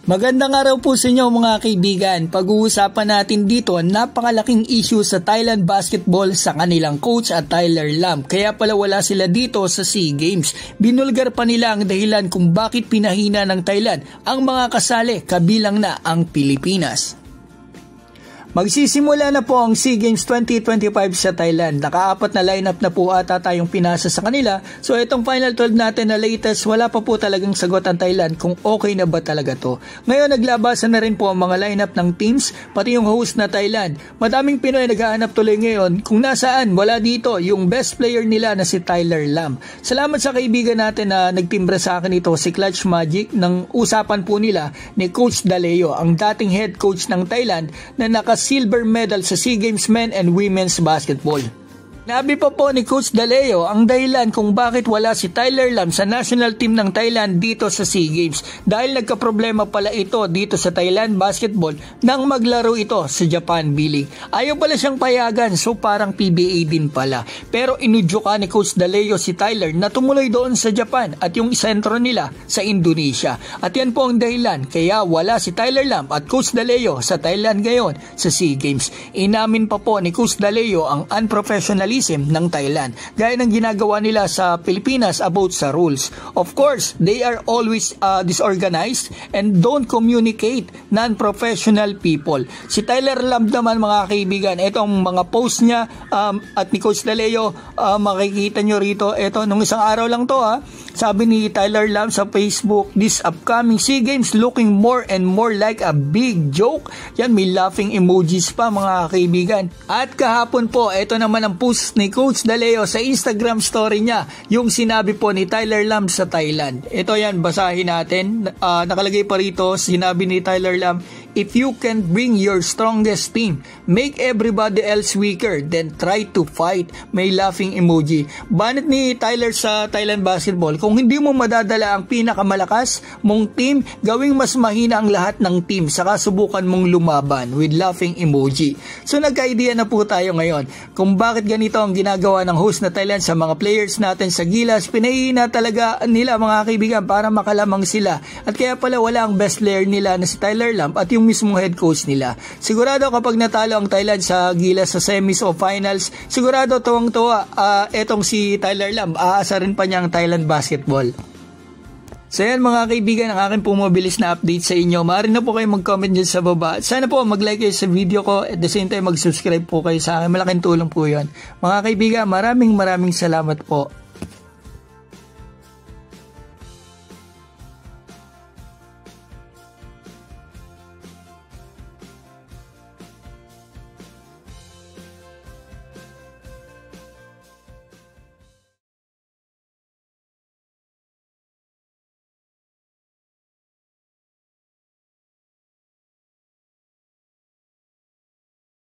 Magandang araw po sa inyo mga kaibigan. Pag-uusapan natin dito ang napakalaking issue sa Thailand basketball sa kanilang coach at Tyler Lam. Kaya pala wala sila dito sa SEA Games. Binulgar pa nila ang dahilan kung bakit pinahina ng Thailand ang mga kasali kabilang na ang Pilipinas. Magsisimula na po ang SEA Games 2025 sa Thailand. Naka-4 na lineup na po ata tayong pinasa sa kanila. So itong final 12 natin na latest, wala pa po talagang sagot ang Thailand kung okay na ba talaga to. Ngayon naglabasan na rin po ang mga lineup ng teams, pati yung host na Thailand. Madaming Pinoy naghahanap tuloy ngayon kung nasaan wala dito yung best player nila na si Tyler Lam. Salamat sa kaibigan natin na nagtimbra sa akin ito, si Clutch Magic, ng usapan po nila ni Coach Daleo, ang dating head coach ng Thailand na silver medal sa SEA Games Men and Women's Basketball. Nabi pa po ni Coach Daleo ang dahilan kung bakit wala si Tyler Lam sa national team ng Thailand dito sa SEA Games dahil nagkaproblema pala ito dito sa Thailand basketball nang maglaro ito sa Japan B-League. Ayaw pala siyang payagan, so parang PBA din pala. Pero inudyuka ni Coach Daleo si Tyler na tumuloy doon sa Japan at yung isentro nila sa Indonesia. At yan po ang dahilan kaya wala si Tyler Lam at Coach Daleo sa Thailand ngayon sa SEA Games. Inamin pa po ni Coach Daleo ang unprofessional ng Thailand, gaya ng ginagawa nila sa Pilipinas about sa rules. Of course, they are always disorganized and don't communicate, non-professional people. Si Tyler Lam naman mga kaibigan, itong mga post niya at ni Coach Daleo, makikita nyo rito, ito nung isang araw lang to sabi ni Tyler Lam sa Facebook, this upcoming SEA Games looking more and more like a big joke. Yan, may laughing emojis pa mga kaibigan. At kahapon po, ito naman ang post ni Coach Daleo sa Instagram story niya, yung sinabi po ni Tyler Lam sa Thailand. Ito yan, basahin natin. Nakalagay pa rito, sinabi ni Tyler Lam, if you can bring your strongest team, make everybody else weaker, then try to fight. May laughing emoji. Banat ni Tyler sa Thailand basketball, kung hindi mo madadala ang pinakamalakas mong team, gawing mas mahina ang lahat ng team, saka subukan mong lumaban with laughing emoji. So nagka-idea na po tayo ngayon kung bakit ganito ang ginagawa ng host na Thailand sa mga players natin sa Gilas. Pinahihina talaga nila mga kaibigan para makalamang sila. At kaya pala wala ang best player nila na si Tyler Lam at yung mismong head coach nila. Sigurado kapag natalo ang Thailand sa Gilas sa semis o finals, sigurado tuwang-tuwa etong si Tyler Lam, aasa rin pa niya ang Thailand basketball. So yan mga kaibigan, ang aking pumabilis na update sa inyo. Maaari na po kayo mag-comment dyan sa baba. Sana po mag-like kayo sa video ko, at the same time mag-subscribe po kayo sa akin. Malaking tulong po yun. Mga kaibigan, maraming salamat po.